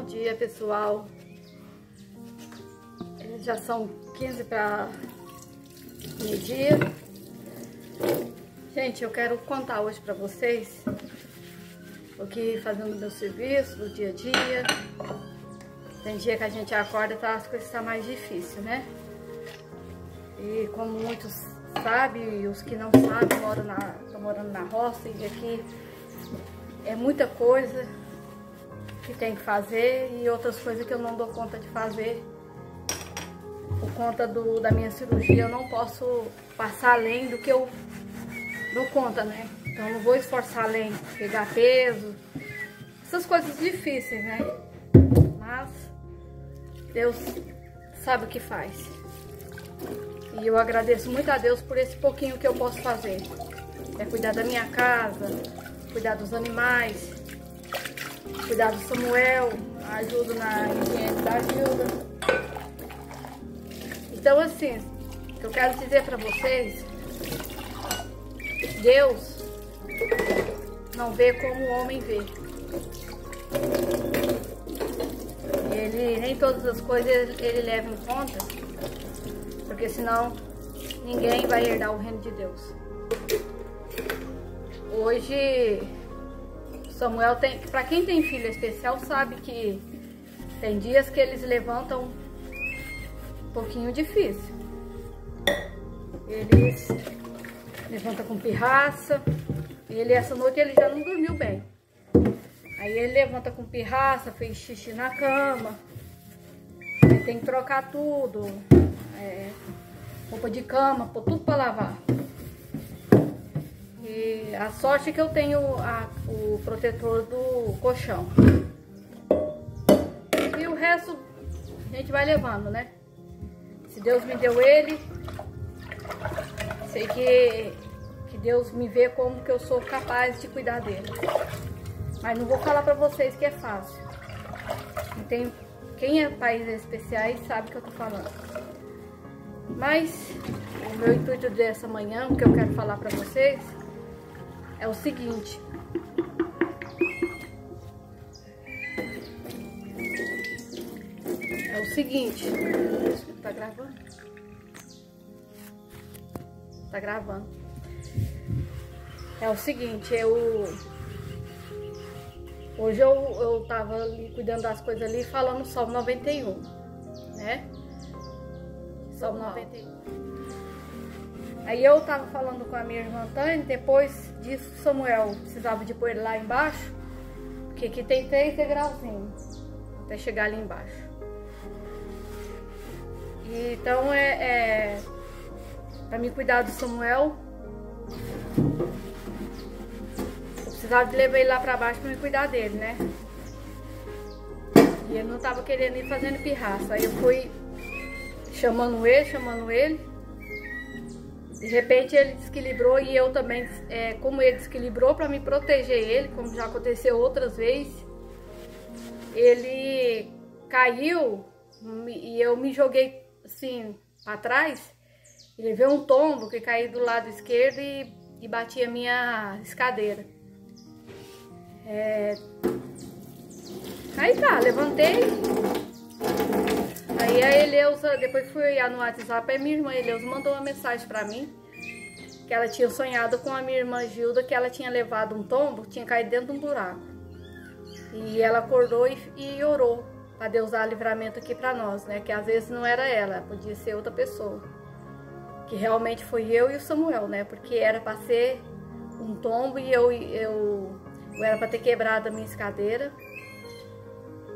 Bom dia, pessoal. Já são 15 para meio-dia. Gente, eu quero contar hoje para vocês o que fazendo meu serviço do dia a dia. Tem dia que a gente acorda e as coisas estão mais difíceis, né? E como muitos sabem, e os que não sabem estão morando na roça, e aqui é muita coisa que tem que fazer e outras coisas que eu não dou conta de fazer. Por conta da minha cirurgia, eu não posso passar além do que eu dou conta, né? Então eu não vou esforçar além, pegar peso, essas coisas difíceis, né? Mas Deus sabe o que faz. E eu agradeço muito a Deus por esse pouquinho que eu posso fazer. É cuidar da minha casa, cuidar dos animais, cuidar do Samuel, ajudo na higiene da Gilda. Então assim, o que eu quero dizer para vocês, Deus não vê como o homem vê. Ele nem todas as coisas ele leva em conta, porque senão ninguém vai herdar o reino de Deus. Hoje Samuel tem, para quem tem filho especial sabe que tem dias que eles levantam um pouquinho difícil. Eles levantam com pirraça. Essa noite ele já não dormiu bem. Aí ele levanta com pirraça, fez xixi na cama. Aí tem que trocar tudo. Roupa de cama, pôr tudo para lavar. E a sorte é que eu tenho o protetor do colchão. E o resto a gente vai levando, né? Se Deus me deu ele, sei que Deus me vê como que eu sou capaz de cuidar dele. Mas não vou falar pra vocês que é fácil. Quem é pais especiais sabe o que eu tô falando. Mas o meu intuito dessa manhã, o que eu quero falar pra vocês, é o seguinte. Tá gravando? Tá gravando. É o seguinte, hoje eu tava ali cuidando das coisas ali, falando o Salmo 91, né? Salmo 91. Aí eu tava falando com a minha irmã Tânia, depois disso Samuel precisava de pôr ele lá embaixo, porque aqui tem 3 degrauzinhos até chegar ali embaixo. E então pra me cuidar do Samuel, eu precisava de levar ele lá pra baixo pra me cuidar dele, né? E ele não tava querendo ir fazendo pirraça. Aí eu fui chamando ele. De repente ele desequilibrou e eu também, como ele desequilibrou, para me proteger ele, como já aconteceu outras vezes, ele caiu e eu me joguei assim para trás e levei um tombo que caí do lado esquerdo e bati a minha escadeira. Aí tá, levantei. Aí a Eleusa, depois fui no WhatsApp, a minha irmã Eleusa mandou uma mensagem pra mim, que ela tinha sonhado com a minha irmã Gilda, que ela tinha levado um tombo, tinha caído dentro de um buraco. E ela acordou e orou pra Deus dar livramento aqui pra nós, né? Que às vezes não era ela, podia ser outra pessoa. Que realmente foi eu e o Samuel, né? Porque era pra ser um tombo e eu era pra ter quebrado a minha escadeira.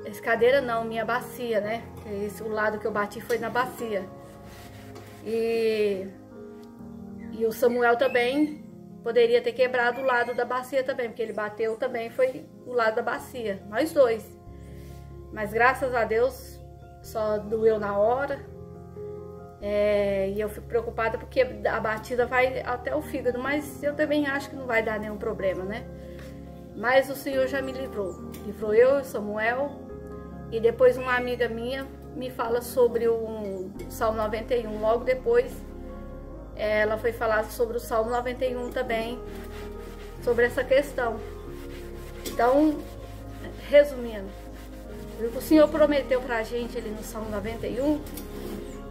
Escadeira não, minha bacia, né? O lado que eu bati foi na bacia. E o Samuel também poderia ter quebrado o lado da bacia também, porque ele bateu também, foi o lado da bacia, nós dois. Mas graças a Deus só doeu na hora. E eu fico preocupada porque a batida vai até o fígado, mas eu também acho que não vai dar nenhum problema, né? Mas o Senhor já me livrou. Livrou eu e o Samuel. E depois uma amiga minha me fala sobre o Salmo 91. Logo depois ela foi falar sobre o Salmo 91 também, sobre essa questão. Então, resumindo, O que o Senhor prometeu pra gente ali no Salmo 91,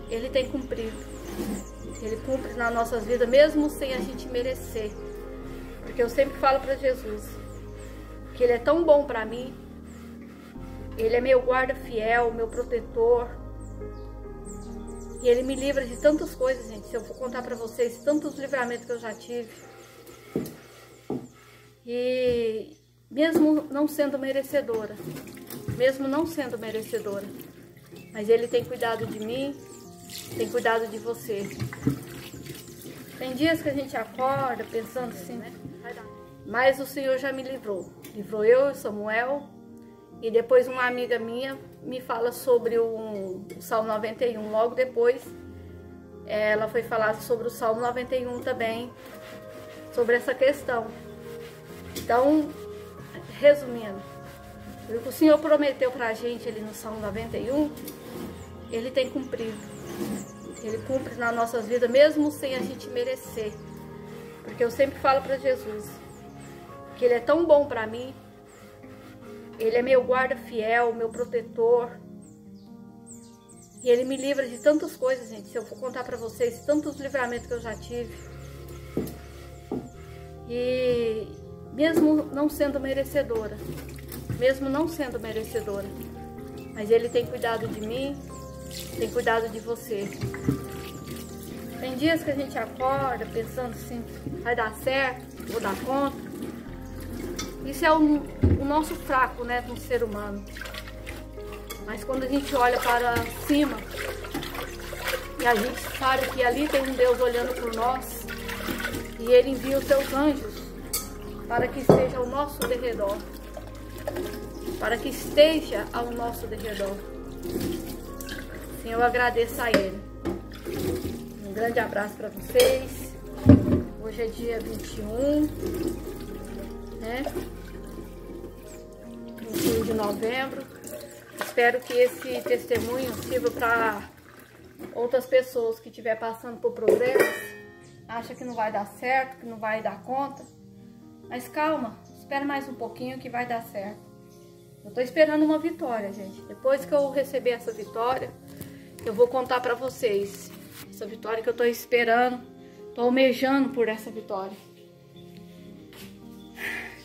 Ele tem cumprido. Ele cumpre nas nossas vidas, mesmo sem a gente merecer. Porque eu sempre falo para Jesus que Ele é tão bom para mim. Ele é meu guarda fiel, meu protetor. E Ele me livra de tantas coisas, gente. Se eu for contar para vocês, tantos livramentos que eu já tive. E mesmo não sendo merecedora, mas Ele tem cuidado de mim, tem cuidado de você. Tem dias que a gente acorda pensando assim, né? Mas o Senhor já me livrou. Livrou eu, Samuel, e depois uma amiga minha me fala sobre o Salmo 91. Logo depois, ela foi falar sobre o Salmo 91 também, sobre essa questão. Então, resumindo, o que o Senhor prometeu pra gente ali no Salmo 91, Ele tem cumprido. Ele cumpre nas nossas vidas, mesmo sem a gente merecer. Porque eu sempre falo para Jesus que Ele é tão bom para mim. Ele é meu guarda fiel, meu protetor. E Ele me livra de tantas coisas, gente. Se eu for contar para vocês, tantos livramentos que eu já tive. E mesmo não sendo merecedora, mas Ele tem cuidado de mim, tem cuidado de você. Tem dias que a gente acorda pensando assim, vai dar certo, vou dar conta. Isso é o nosso fraco, né, do ser humano. Mas quando a gente olha para cima e a gente sabe que ali tem um Deus olhando por nós e Ele envia os seus anjos para que esteja ao nosso derredor. Sim, eu agradeço a Ele. Um grande abraço para vocês. Hoje é dia 21, né? 21 de novembro. Espero que esse testemunho sirva para outras pessoas que estiver passando por problemas, acha que não vai dar certo, que não vai dar conta. Mas calma, espera mais um pouquinho que vai dar certo. Eu tô esperando uma vitória, gente. Depois que eu receber essa vitória, eu vou contar pra vocês. Essa vitória que eu tô esperando, tô almejando por essa vitória.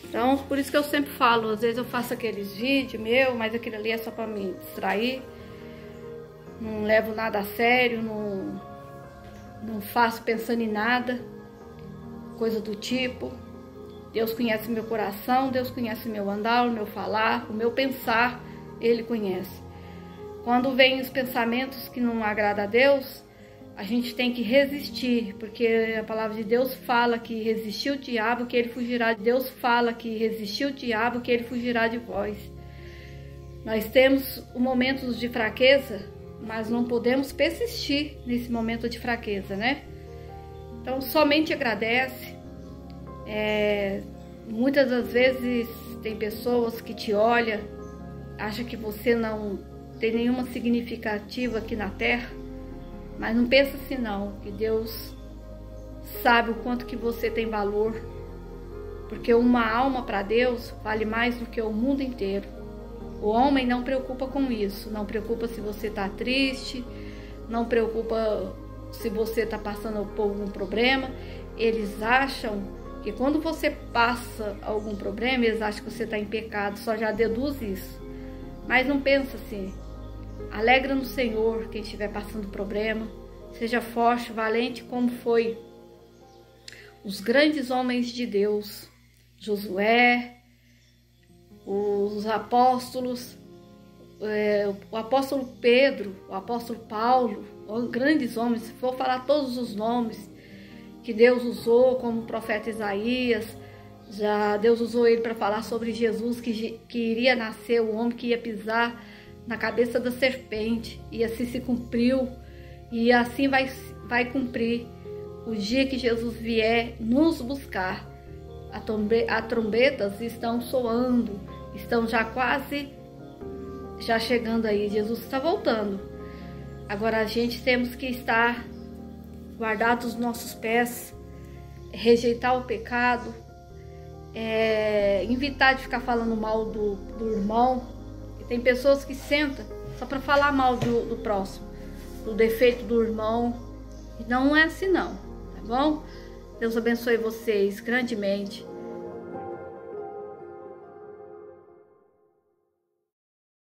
Então, por isso que eu sempre falo, às vezes eu faço aqueles vídeos meus, mas aquilo ali é só pra me distrair. Não levo nada a sério, não faço pensando em nada, coisa do tipo. Deus conhece meu coração, Deus conhece meu andar, o meu falar, o meu pensar, Ele conhece. Quando vem os pensamentos que não agradam a Deus, a gente tem que resistir, porque a palavra de Deus fala que resistiu o diabo, que ele fugirá. Deus fala que resistiu o diabo, que ele fugirá de vós. Nós temos momentos de fraqueza, mas não podemos persistir nesse momento de fraqueza, né? Então, somente agradece. Muitas das vezes tem pessoas que te olham, acham que você não tem nenhuma significativa aqui na terra, mas não pensa assim não, que Deus sabe o quanto que você tem valor, porque uma alma para Deus vale mais do que o mundo inteiro. O homem não preocupa com isso, não preocupa se você está triste, não preocupa se você está passando por algum problema. Eles acham que quando você passa algum problema, eles acham que você está em pecado, só já deduz isso. Mas não pensa assim. Alegra no Senhor quem estiver passando problema. Seja forte, valente, como foi os grandes homens de Deus. Josué, os apóstolos, o apóstolo Pedro, o apóstolo Paulo, grandes homens. Se for falar todos os nomes que Deus usou, como o profeta Isaías, já Deus usou ele para falar sobre Jesus, que iria nascer, o homem que ia pisar na cabeça da serpente, e assim se cumpriu, e assim vai cumprir o dia que Jesus vier nos buscar. As trombetas estão soando, estão já quase chegando aí, Jesus está voltando. Agora a gente temos que estar guardados os nossos pés, rejeitar o pecado, evitar de ficar falando mal do irmão. Tem pessoas que sentam só para falar mal do próximo, do defeito do irmão. E não é assim não, tá bom? Deus abençoe vocês grandemente.